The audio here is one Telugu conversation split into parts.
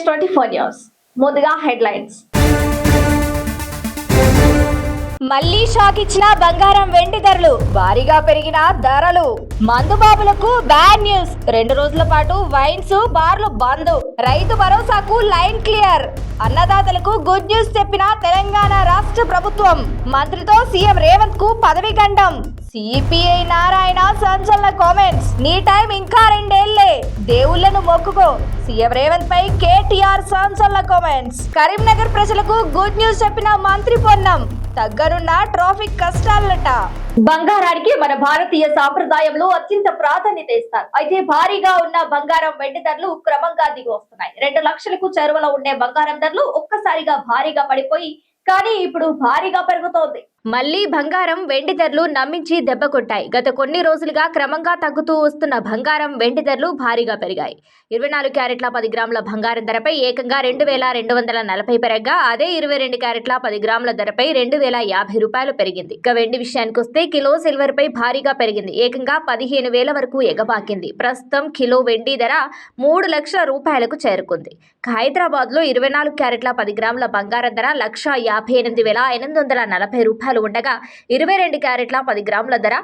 NH24 news. ముందుగా హెడ్లైన్స్. మళ్లీ షాక్ ఇచ్చిన బంగారం వెండి ధరలు, భారీగా పెరిగిన ధరలు. మందుబాబులకు బ్యాడ్ న్యూస్. 2 రోజుల పాటు వైన్స్ బార్లు బంద్. రైతు భరోసాకు లైన్ క్లియర్. అన్నదాతలకు గుడ్ న్యూస్ చెప్పిన తెలంగాణ రాష్ట్ర ప్రభుత్వం. మంత్రితో సీఎం రేవంత్ కు పదవి గండం. సిపిఐ నారాయణ సంచలన కామెంట్స్. నీ టైం ఇంకా 2 ఏళ్లే, దేవుళ్లను మొక్కుకో. సీఎం రేవంత్ పై కేటీఆర్ సంచలన కామెంట్స్. కరీంనగర్ ప్రజలకు గుడ్ న్యూస్ చెప్పిన మంత్రి పొన్నం. తగ్గనున్న ట్రాఫిక్ కష్టాలట. బంగారానికి మన భారతీయ సాంప్రదాయంలో అత్యంత ప్రాధాన్యత ఇస్తారు. అయితే భారీగా ఉన్న బంగారం వెండి ధరలు క్రమంగా దిగి వస్తున్నాయి. 2 లక్షలకు చేరువలో ఉండే బంగారం ధరలు ఒక్కసారిగా భారీగా పడిపోయి కానీ ఇప్పుడు భారీగా పెరుగుతోంది. మళ్లీ బంగారం వెండి ధరలు నమ్మించి దెబ్బ కొట్టాయి. గత కొన్ని రోజులుగా క్రమంగా తగ్గుతూ వస్తున్న బంగారం వెండి ధరలు భారీగా పెరిగాయి. 24 క్యారెట్ల 10 గ్రాముల బంగారం ధరపై ఏకంగా 2240 పెరగగా, అదే 22 క్యారెట్ల 10 గ్రాముల ధరపై 2050 రూపాయలు పెరిగింది. ఇక వెండి విషయానికి వస్తే కిలో సిల్వర్ పై భారీగా పెరిగింది. ఏకంగా 15,000 వరకు ఎగబాకింది. ప్రస్తుతం కిలో వెండి ధర 3 లక్షల రూపాయలకు చేరుకుంది. హైదరాబాద్ లో 24 క్యారెట్ల 10 గ్రాముల బంగారం ధర 1,58,840 రూపాయలు ఉండగా, 22 క్యారెట్ల 10 గ్రాముల ధర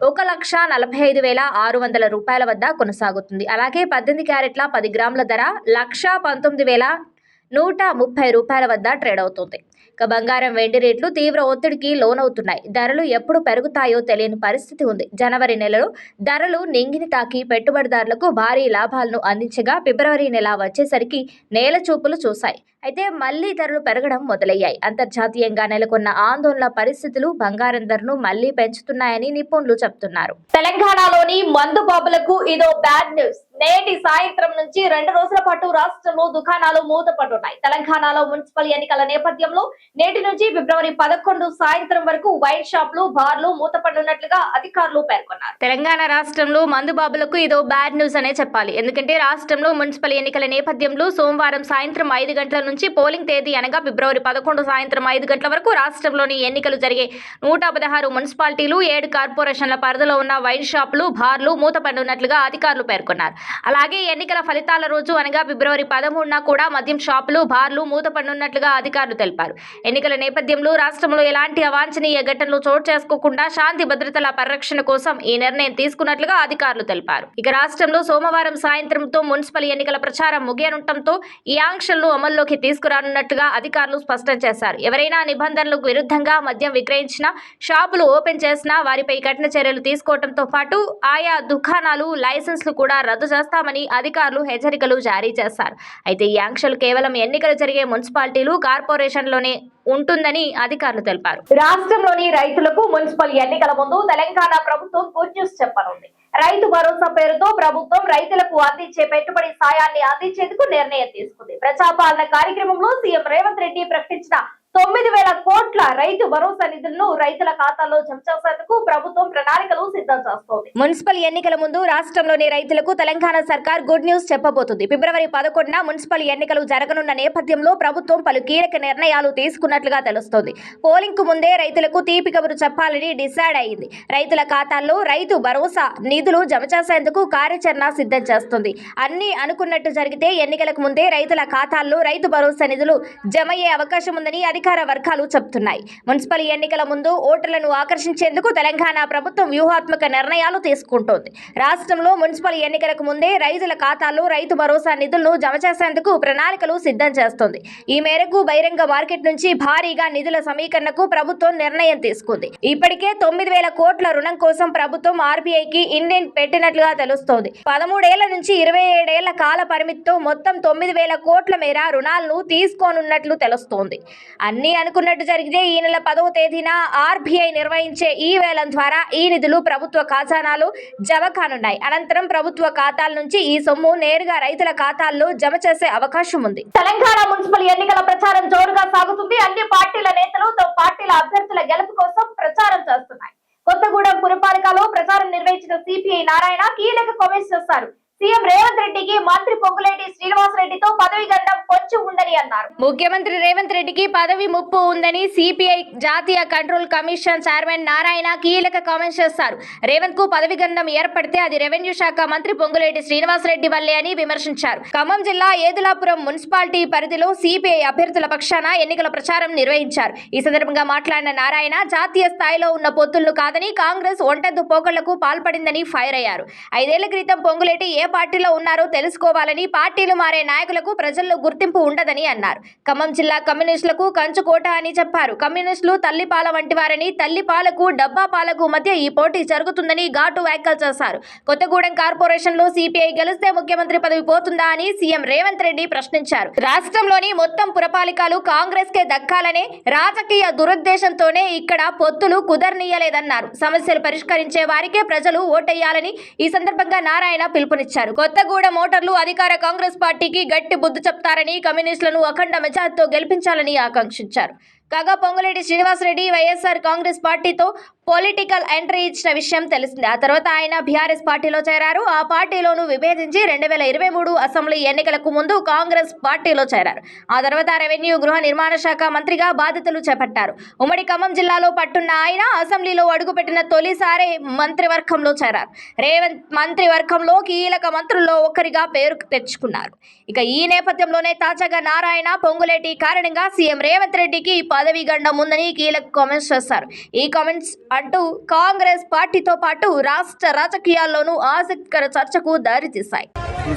1,45,600 రూపాయల వద్ద కొనసాగుతుంది. అలాగే 18 క్యారెట్ల 10 గ్రాముల ధర 1,19,130 రూపాయల వద్ద ట్రేడ్ అవుతుంది. ఇక బంగారం వెండి రేట్లు తీవ్ర ఒత్తిడికి లోనవుతున్నాయి. ధరలు ఎప్పుడు పెరుగుతాయో తెలియని పరిస్థితి ఉంది. జనవరి నెలలో ధరలు నింగిని తాకి పెట్టుబడిదారులకు భారీ లాభాలను అందించగా, ఫిబ్రవరి నెల వచ్చేసరికి నేల చూపులు చూశాయి. అయితే మళ్లీ ధరలు పెరగడం మొదలయ్యాయి. అంతర్జాతీయంగా నెలకొన్న ఆందోళన పరిస్థితులు బంగారం ధరను మళ్లీ పెంచుతున్నాయని నిపుణులు చెబుతున్నారు. తెలంగాణలోని మందు బాబులకు ఇదో బ్యాడ్ న్యూస్. నేటి సాయంత్రం నుంచి 2 రోజుల పాటు రాష్ట్రంలో దుకాణాలు మూతపడున్నాయి. తెలంగాణలో మున్సిపల్ ఎన్నికల నేపథ్యంలో నేటి నుంచి ఫిబ్రవరి 11 సాయంత్రం వరకు వైన్ షాపులు, బార్లు మూతపడున్నట్లుగా అధికారులు పేర్కొన్నారు. తెలంగాణ రాష్ట్రంలో మందు బాబులకు ఇదో బ్యాడ్ న్యూస్ అనే చెప్పాలి. ఎందుకంటే రాష్ట్రంలో మున్సిపల్ ఎన్నికల నేపథ్యంలో సోమవారం సాయంత్రం 5 గంటల నుంచి పోలింగ్ తేదీ అనగా ఫిబ్రవరి 11 సాయంత్రం 5 గంటల వరకు రాష్ట్రంలోని ఎన్నికలు జరిగే 116 మున్సిపాలిటీలు, 7 కార్పొరేషన్ల పరిధిలో ఉన్న వైన్ షాపులు, బార్లు మూతపడున్నట్లుగా అధికారులు పేర్కొన్నారు. అలాగే ఎన్నికల ఫలితాల రోజు అనగా ఫిబ్రవరి 13న కూడా మద్యం షాపులు, బార్లు మూతపడున్నట్లుగా అధికారులు తెలిపారు. ఎన్నికల నేపథ్యంలో రాష్ట్రంలో ఎలాంటి అవాంఛనీయ ఘటనలు చోటు చేసుకోకుండా శాంతి భద్రతల పరిరక్షణ కోసం ఈ నిర్ణయం తీసుకున్నట్లుగా అధికారులు తెలిపారు. ఇక రాష్ట్రంలో సోమవారం సాయంత్రంతో మున్సిపల్ ఎన్నికల ప్రచారం ముగియనుండటంతో ఈ ఆంక్షలను అమల్లోకి తీసుకురానున్నట్లుగా అధికారులు స్పష్టం చేశారు. ఎవరైనా నిబంధనలకు విరుద్ధంగా మద్యం విక్రయించినా, షాపులు ఓపెన్ చేసినా వారిపై కఠిన చర్యలు తీసుకోవడంతో పాటు ఆయా దుకాణాలు, లైసెన్స్లు కూడా రద్దు చేస్తామని అధికారులు హెచ్చరికలు జారీ చేశారు. అయితే ఈ ఆంక్షలు కేవలం ఎన్నికలు జరిగే మున్సిపాలిటీలు, కార్పొరేషన్లోనే ఉంటుందని అధికారులు తెలిపారు. రాష్ట్రంలోని రైతులకు మున్సిపల్ ఎన్నికల ముందు తెలంగాణ ప్రభుత్వం గుడ్ న్యూస్ చెప్పనుంది. రైతు భరోసా పేరుతో ప్రభుత్వం రైతులకు అందించే పెట్టుబడి సాయాన్ని అందించేందుకు నిర్ణయం తీసుకుంది. ప్రజాపాలన కార్యక్రమంలో సీఎం రేవంత్ రెడ్డి ప్రకటించిన 9,000 కోట్ల రైతు భరోసా నిధులను రైతుల ఖాతాల్లో జమ చేసేందుకు ప్రభుత్వం ప్రణాళికలు సిద్ధం చేస్తోంది. మున్సిపల్ ఎన్నికల ముందు రాష్ట్రంలోని రైతులకు తెలంగాణ సర్కార్ గుడ్ న్యూస్ చెప్పబోతుంది. ఫిబ్రవరి 11న మున్సిపల్ ఎన్నికలు జరగనున్న నేపథ్యంలో ప్రభుత్వం పలు కీలక నిర్ణయాలు తీసుకున్నట్లుగా తెలుస్తోంది. పోలింగ్ కు ముందే రైతులకు తీపి కబురు చెప్పాలని డిసైడ్ అయింది. రైతుల ఖాతాల్లో రైతు భరోసా నిధులు జమ చేసేందుకు కార్యాచరణ సిద్ధం చేస్తుంది. అన్ని అనుకున్నట్టు జరిగితే ఎన్నికలకు ముందే రైతుల ఖాతాల్లో రైతు భరోసా నిధులు జమయ్యే అవకాశం ఉందని అధికార వర్గాలు చెబుతున్నాయి. మున్సిపల్ ఎన్నికల ముందు ఓటర్లను ఆకర్షించేందుకు తెలంగాణ ప్రభుత్వం వ్యూహాత్మక నిర్ణయాలు తీసుకుంటోంది. రాష్ట్రంలో మున్సిపల్ ఎన్నికలకు ముందే రైతుల ఖాతాల్లో రైతు భరోసా నిధులను జమ చేసేందుకు ప్రణాళికలు సిద్ధం చేస్తోంది. ఈ మేరకు బహిరంగ మార్కెట్ నుంచి భారీగా నిధుల సమీకరణకు ప్రభుత్వం నిర్ణయం తీసుకుంది. ఇప్పటికే 9,000 కోట్ల రుణం కోసం ప్రభుత్వం ఆర్బీఐకి ఇండెంట్ పెట్టినట్లుగా తెలుస్తోంది. 13 ఏళ్ల నుంచి 27 ఏళ్ల కాల పరిమితితో మొత్తం 9,000 కోట్ల మేర రుణాలను తీసుకోనున్నట్లు తెలుస్తోంది. అన్ని అనుకున్నట్టు జరిగితే ఈ నెల 10వ తేదీన ఆర్బీఐ నిర్వహించే ఈ వేలం ద్వారా ఈ నిధులు ప్రభుత్వ ఖజానాలో జమ కానున్నాయి. అనంతరం ప్రభుత్వ ఖాతాల నుంచి ఈ సొమ్ము నేరుగా రైతుల ఖాతాల్లో జమ చేసే అవకాశం ఉంది. తెలంగాణ మున్సిపల్ ఎన్నికల ప్రచారం జోరుగా సాగుతుంది. అన్ని పార్టీల నేతలు తమ పార్టీల అభ్యర్థుల గెలుపు కోసం ప్రచారం చేస్తున్నాయి. కొత్తగూడెం పురపాలికలో ప్రచారం నిర్వహించిన సిపిఐ నారాయణ కీలక కామెంట్స్ చేశారు. సీఎం రేవంత్ రెడ్డికి మంత్రి పొంగులేటి శ్రీనివాసరెడ్డితో పదవి గండం పొంచి ఉందని అన్నారు. ముఖ్యమంత్రి రేవంత్ రెడ్డికి పదవి ముప్పు ఉందని సిపిఐ జాతీయ కంట్రోల్ కమిషన్ చైర్మన్ నారాయణ కీలక కామెంట్స్ చేశారు. రేవంత్ కు పదవి గండం ఏర్పడితే అది రెవెన్యూ శాఖ మంత్రి పొంగులేటి శ్రీనివాసరెడ్డి వల్లే అని విమర్శించారు. ఖమ్మం జిల్లా ఏదులాపురం మున్సిపాలిటీ పరిధిలో సిపిఐ అభ్యర్థుల పక్షాన ఎన్నికల ప్రచారం నిర్వహించారు. ఈ సందర్భంగా మాట్లాడిన నారాయణ జాతీయ స్థాయిలో ఉన్న పొత్తులను కాదని కాంగ్రెస్ ఒంటెద్దు పోకళ్లకు పాల్పడిందని ఫైర్ అయ్యారు. 5 ఏళ్ల క్రితం పొంగులేటి ఏ పార్టీలో ఉన్నారో తెలుసుకోవాలని, పార్టీలు మారే నాయకులకు ప్రజల్లో గుర్తింపు ఉండదని అన్నారు. ఖమ్మం జిల్లా కమ్యూనిస్టులకు కంచుకోట అని చెప్పారు. కమ్యూనిస్టులు తల్లిపాల వంటి వారని, తల్లిపాలకు డబ్బా పాలకు మధ్య ఈ పోటీ జరుగుతుందని ఘాటు వ్యాఖ్యలు చేశారు. కొత్తగూడెం కార్పొరేషన్ లో సిపిఐ గెలిస్తే ముఖ్యమంత్రి పదవి పోతుందా అని సీఎం రేవంత్ రెడ్డి ప్రశ్నించారు. రాష్ట్రంలోని మొత్తం పురపాలికలు కాంగ్రెస్ కే దక్కాలనే రాజకీయ దురుద్దేశంతోనే ఇక్కడ పొత్తులు కుదరనీయలేదన్నారు. సమస్యలు పరిష్కరించే వారికే ప్రజలు ఓటెయ్యాలని ఈ సందర్భంగా నారాయణ పిలుపునిచ్చారు. కొత్తగూడెం ఓటర్లు అధికార కాంగ్రెస్ పార్టీకి గట్టి బుద్ధి చెప్తారని, కమ్యూనిస్టులను అఖండ మెజార్టీతో గెలిపించాలని ఆకాంక్షించారు. కాగా పొంగులేటి శ్రీనివాసరెడ్డి వైఎస్ఆర్ కాంగ్రెస్ పార్టీతో పొలిటికల్ ఎంట్రీ ఇచ్చిన విషయం తెలిసిందే. ఆ తర్వాత ఆయన బీఆర్ఎస్ పార్టీలో చేరారు. ఆ పార్టీలోనూ విభేదించి 2023 అసెంబ్లీ ఎన్నికలకు ముందు కాంగ్రెస్ పార్టీలో చేరారు. ఆ తర్వాత రెవెన్యూ గృహ నిర్మాణ శాఖ మంత్రిగా బాధ్యతలు చేపట్టారు. ఉమ్మడి ఖమ్మం జిల్లాలో పట్టున్న ఆయన అసెంబ్లీలో అడుగుపెట్టిన తొలిసారే మంత్రివర్గంలో చేరారు. రేవంత్ మంత్రివర్గంలో కీలక మంత్రుల్లో ఒకరిగా పేరు తెచ్చుకున్నారు. ఇక ఈ నేపథ్యంలోనే తాజాగా నారాయణ పొంగులేటి కారణంగా సీఎం రేవంత్ రెడ్డికి పదవి గండం ఉందని కీలక కామెంట్స్ చేశారు. ఈ కామెంట్స్ అంటూ కాంగ్రెస్ పార్టీతో పాటు రాష్ట్ర రాజకీయాల్లోనూ ఆసక్తికర చర్చకు దారితీశాయి.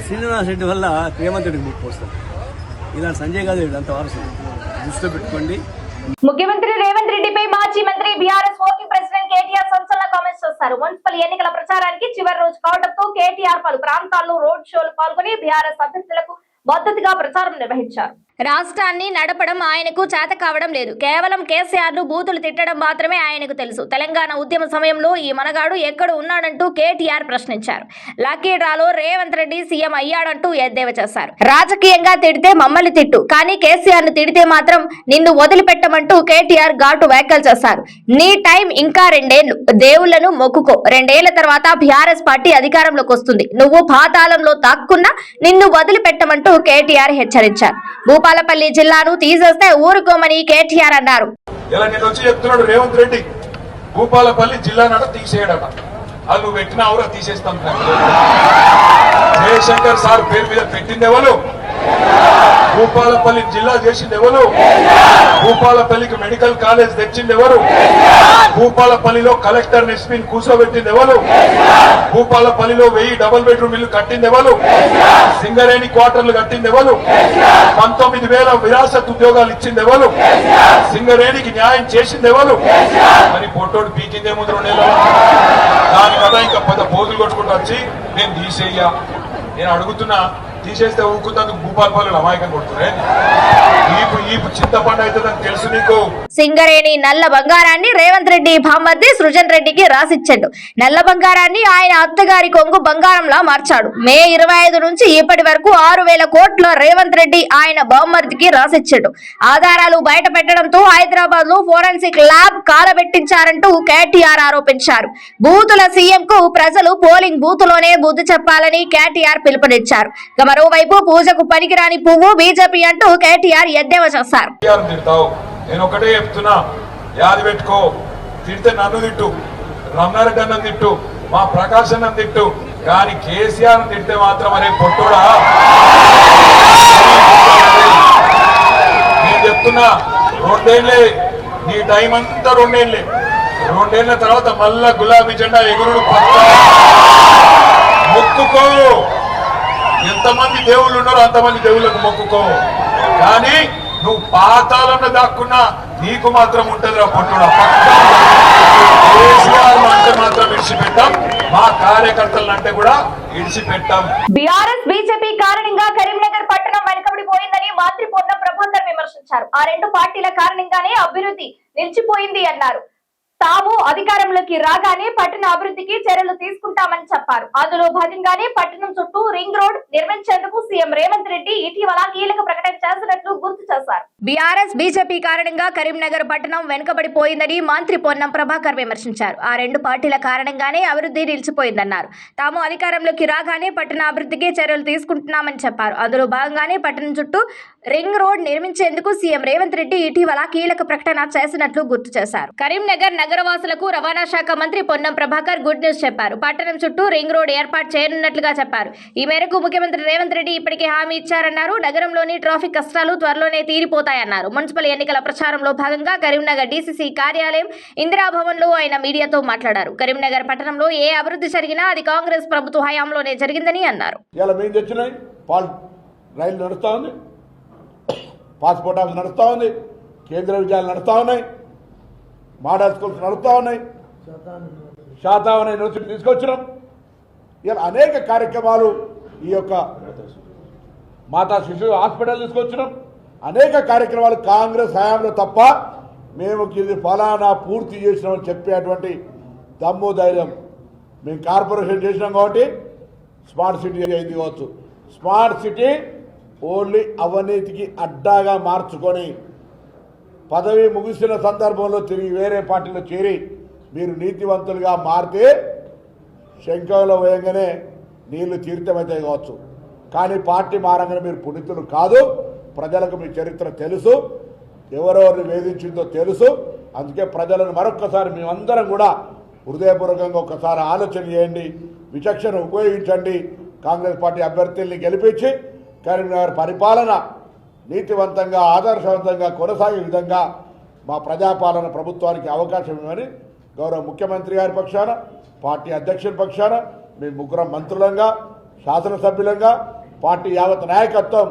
శ్రీనివాస్ రెడ్డి వల్ల రేవంత్ రెడ్డికి ముప్పు వస్తుంది. ఇలా సంజయ్ గారు అంత వారసు దృష్టిలో పెట్టుకోండి. ముఖ్యమంత్రి రేవంత్ రెడ్డిపై మాజీ మంత్రి బీఆర్ఎస్ వర్కింగ్ ప్రెసిడెంట్ కేటీఆర్ సంచలన కామెంట్స్ చేశారు. మున్సిపల్ ఎన్నికల ప్రచారానికి చివరి రోజు కావడంతో కేటీఆర్ పలు ప్రాంతాల్లో రోడ్ షోలు పాల్గొని బీఆర్ఎస్ అభ్యర్థులకు మద్దతుగా ప్రచారం నిర్వహించారు. రాష్ట్రాన్ని నడపడం ఆయనకు చేత కావడం లేదు. కేవలం కేసీఆర్ ను బూతులు తిట్టడం మాత్రమే ఆయనకు తెలుసు. తెలంగాణ ఉద్యమ సమయంలో ఈ మనగాడు ఎక్కడ ఉన్నాడంటూ కేటీఆర్ ప్రశ్నించారు. లక్కీ డ్రాలో రేవంత్ రెడ్డి సీఎం అయ్యాడంటూ ఎద్దేవా చేశారు. రాజకీయంగా తిడితే మమ్మల్ని తిట్టు, కానీ కేసీఆర్ ను తిడితే మాత్రం నిన్ను వదిలిపెట్టమంటూ కేటీఆర్ ఘాటు వ్యాఖ్యలు చేశారు. నీ టైం ఇంకా 2 ఏళ్లు, దేవుళ్లను మొక్కుకో. 2 ఏళ్ల తర్వాత బీఆర్ఎస్ పార్టీ అధికారంలోకి వస్తుంది. నువ్వు పాతాళంలో తాక్కున్నా నిన్ను వదిలిపెట్టమంటూ కేటీఆర్ హెచ్చరించారు. భూపాలపల్లి జిల్లాను తీసేస్తే ఊరుకోమని కేటీఆర్ అన్నారు. ఇలా నేను వచ్చి చెప్తున్నాడు రేవంత్ రెడ్డి, భూపాలపల్లి జిల్లా నట తీసేయడట. అది నువ్వు పెట్టినా ఎవరో తీసేస్తాం. జయశంకర్ సార్ పేరు మీద పెట్టింది ఎవరు? భూపాలపల్లి జిల్లా చేసింది ఎవరు? భూపాలపల్లికి మెడికల్ కాలేజ్ తెచ్చింది ఎవరు? భూపాలపల్లిలో కలెక్టర్ ఎస్పీని కూర్చోబెట్టింది ఎవరు? భూపాలపల్లిలో 1000 డబుల్ బెడ్రూమ్ ఇల్లు కట్టింది ఎవరు? సింగరేణి క్వార్టర్లు కట్టింది ఎవరు? 19,000 విరాసత్ ఉద్యోగాలు ఇచ్చింది ఎవరు? సింగరేణికి న్యాయం చేసింది ఎవరు? మరి పొట్టోడు పీకిందే ముందు 2 నెలలు. దాని కదా ఇంకా 10 పోజులు కొట్టుకుంటూ వచ్చి నేను తీసేయ్యా. నేను అడుగుతున్నా, తీసేస్తే ఊరుకుందందుకు భూపాలపల్లి అమాయకం కొడుతున్నాయి. ఈ చింతపండు అవుతుందని తెలుసు నీకు. సింగరేణి నల్ల బంగారాన్ని రేవంత్ రెడ్డి బామ్మర్ది సృజన్ రెడ్డికి రాసిచ్చాడు. నల్ల బంగారాన్ని ఆయన అత్తగారి కొంగు బంగారంలా మార్చాడు. మే 25 నుంచి ఇప్పటి వరకు 6,000 కోట్ల రేవంత్ రెడ్డి ఆయన బామ్మర్దికి రాసిచ్చాడు. ఆధారాలు బయట పెట్టడంతో హైదరాబాద్ లో ఫోరెన్సిక్ ల్యాబ్ కాలబెట్టించారంటూ కేటీఆర్ ఆరోపించారు. బూతుల సీఎం కు ప్రజలు పోలింగ్ బూత్ లోనే బుద్ధి చెప్పాలని కేటీఆర్ పిలుపునిచ్చారు. మరోవైపు పూజకు పనికిరాని పువ్వు బీజేపీ అంటూ కేటీఆర్ ఎద్దేవా చేశారు. నేను ఒకటే చెప్తున్నా, యాది పెట్టుకో. తిడితే నన్ను తిట్టు, రమణారెడ్డి అన్నం తిట్టు, మా ప్రకాశ్ అన్నం తిట్టు, కానీ కేసీఆర్ తిడితే మాత్రం అనే పొట్టోడా. నేను చెప్తున్నా, 2 ఏళ్లే నీ టైం అంతా. 2 ఏళ్లే. 2 ఏళ్ల తర్వాత మళ్ళా గులాబీ జెండా ఎగురుడు మొక్కుకో. ఎంతమంది దేవుళ్ళు ఉన్నారో అంతమంది దేవుళ్ళకు మొక్కుకో. కానీ నువ్వు పాతాళంలో దాక్కున్నా నీకు మాత్రం ఉంటదిరా పొట్టుడా. కేసీఆర్ అంటే మాత్రం ఇడిచిపెట్టాం, మా కార్యకర్తలను అంటే కూడా ఇడిచిపెట్టాం. బీఆర్ఎస్ బీజేపీ కారణంగా కరీంనగర్ పట్టణం వెనుకబడిపోయిందని మంత్రి పొన్నం ప్రభాకర్ విమర్శించారు. ఆ 2 పార్టీల కారణంగానే అభివృద్ధి నిలిచిపోయింది అన్నారు. తాము అధికారంలోకి రాగానే పట్టణ అభివృద్ధికి చర్యలు తీసుకుంటామని చెప్పారు. అందులో భాగంగానే పట్టణం చుట్టూ రింగ్ రోడ్ నిర్మించేందుకు సీఎం రేవంత్ రెడ్డి ఇటీవల కీలక ప్రకటన చేసినట్లు గుర్తు చేశారు. బీఆర్ఎస్ బీజేపీ కారణంగా కరీంనగర్ పట్టణం వెనుకబడిపోయిందని మంత్రి పొన్నం ప్రభాకర్ విమర్శించారు. ఆ రెండు పార్టీల కారణంగానే అభివృద్ధి నిలిచిపోయిందన్నారు. తాము అధికారంలోకి రాగానే పట్టణ అభివృద్ధికి చర్యలు తీసుకుంటున్నామని చెప్పారు. అందులో భాగంగానే పట్టణం చుట్టూ రింగ్ రోడ్ నిర్మించేందుకు సీఎం రేవంత్ రెడ్డి ఇటీవల కీలక ప్రకటన చేసినట్లు గుర్తు చేశారు. కరీంనగర్ నగరవాసులకు రవాణా శాఖ మంత్రి పొన్నం ప్రభాకర్ గుడ్ న్యూస్ చెప్పారు. పట్టణం చుట్టూ రింగ్ రోడ్ ఏర్పాటు చేయనున్నట్లుగా చెప్పారు. ఈ మేరకు ముఖ్యమంత్రి రేవంత్ రెడ్డి ఇప్పటికే హామీ ఇచ్చారన్నారు. నగరంలోని ట్రాఫిక్ కష్టాలు త్వరలోనే తీరిపోతాయన్నారు. మున్సిపల్ ఎన్నికల ప్రచారంలో భాగంగా కరీంనగర్ డీసీసీ కార్యాలయం ఇందిరాభవన్ లో ఆయన మీడియాతో మాట్లాడారు. కరీంనగర్ పట్టణంలో ఏ అభివృద్ధి జరిగినా అది కాంగ్రెస్ ప్రభుత్వ హయాంలోనే జరిగిందని అన్నారు. పాస్పోర్ట్ ఆఫీస్ నడుస్తూ ఉంది, కేంద్ర విద్యాలయాలు నడుస్తూ ఉన్నాయి, మోడల్ స్కూల్స్ నడుస్తూ ఉన్నాయి, శాతావన యూనివర్సిటీ తీసుకొచ్చినాం. ఇలా అనేక కార్యక్రమాలు, ఈ యొక్క మాతా శిశు హాస్పిటల్ తీసుకొచ్చినాం. అనేక కార్యక్రమాలు కాంగ్రెస్ హయాంలో తప్ప మేము ఇది ఫలానా పూర్తి చేసినామని చెప్పేటువంటి దమ్ము ధైర్యం మేము కార్పొరేషన్ చేసినాం కాబట్టి స్మార్ట్ సిటీ అయింది కావచ్చు. స్మార్ట్ సిటీ ఓన్లీ అవినీతికి అడ్డాగా మార్చుకొని పదవి ముగిసిన సందర్భంలో తిరిగి వేరే పార్టీలో చేరి మీరు నీతివంతులుగా మారితే శంఖంలో వేయంగానే నీళ్లు తీర్థమవుతాయి కావచ్చు. కానీ పార్టీ మారంగానే మీరు పుణితులు కాదు. ప్రజలకు మీ చరిత్ర తెలుసు, ఎవరెవరిని వేధించిందో తెలుసు. అందుకే ప్రజలను మరొక్కసారి మేమందరం కూడా హృదయపూర్వకంగా ఒకసారి ఆలోచన చేయండి, విచక్షణ ఉపయోగించండి. కాంగ్రెస్ పార్టీ అభ్యర్థుల్ని గెలిపించి కరీంనగర్ పరిపాలన నీతివంతంగా ఆదర్శవంతంగా కొనసాగే విధంగా మా ప్రజాపాలన ప్రభుత్వానికి అవకాశం ఇవ్వమని గౌరవ ముఖ్యమంత్రి గారి పక్షాన, పార్టీ అధ్యక్షుల పక్షాన, మేము ముగ్గురం మంత్రులంగా, శాసనసభ్యులంగా, పార్టీ యావత్ నాయకత్వం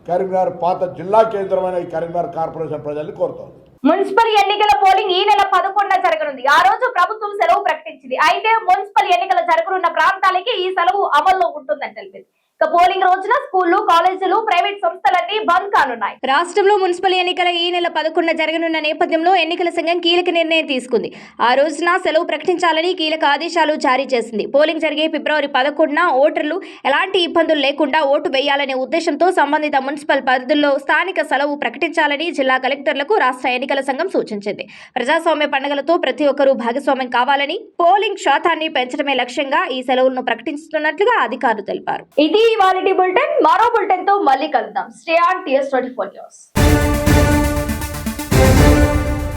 కరీంనగర్ పాత జిల్లా కేంద్రమైన ఈ కరీంనగర్ కార్పొరేషన్ ప్రజల్ని కోరుతోంది. మున్సిపల్ ఎన్నికల పోలింగ్ ఈ నెల 11న జరగనుంది. ఆ రోజు ప్రభుత్వం సెలవు ప్రకటించింది. అయితే మున్సిపల్ ఎన్నికలు జరగనున్న ప్రాంతాలకి ఈ సెలవు అమల్లో ఉంటుందని తెలిపింది. పోలింగ్ రోజున స్కూళ్లు, కాలేజీలు, ప్రైవేట్ సంస్థలన్నీ బంద్ కానున్నాయి. రాష్ట్రంలో మున్సిపల్ ఎన్నికల ఈ నెల 11న జరగనున్న నేపథ్యంలో ఎన్నికల సంఘం కీలక నిర్ణయం తీసుకుంది. ఆ రోజున సెలవు ప్రకటించాలని కీలక ఆదేశాలు జారీ చేసింది. పోలింగ్ జరిగే ఫిబ్రవరి 11న ఓటర్లు ఎలాంటి ఇబ్బందులు లేకుండా ఓటు వేయాలనే ఉద్దేశంతో సంబంధిత మున్సిపల్ పరిధుల్లో స్థానిక సెలవు ప్రకటించాలని జిల్లా కలెక్టర్లకు రాష్ట్ర ఎన్నికల సంఘం సూచించింది. ప్రజాస్వామ్య పండుగలతో ప్రతి ఒక్కరూ భాగస్వామ్యం కావాలని, పోలింగ్ శాతాన్ని పెంచడమే లక్ష్యంగా ఈ సెలవులను ప్రకటిస్తున్నట్లుగా అధికారులు తెలిపారు. ఇది ఇవాల్టి బులెటిన్. మరో బులెటిన్ తో మళ్ళీ కలుద్దాం. Stay on TS24 news.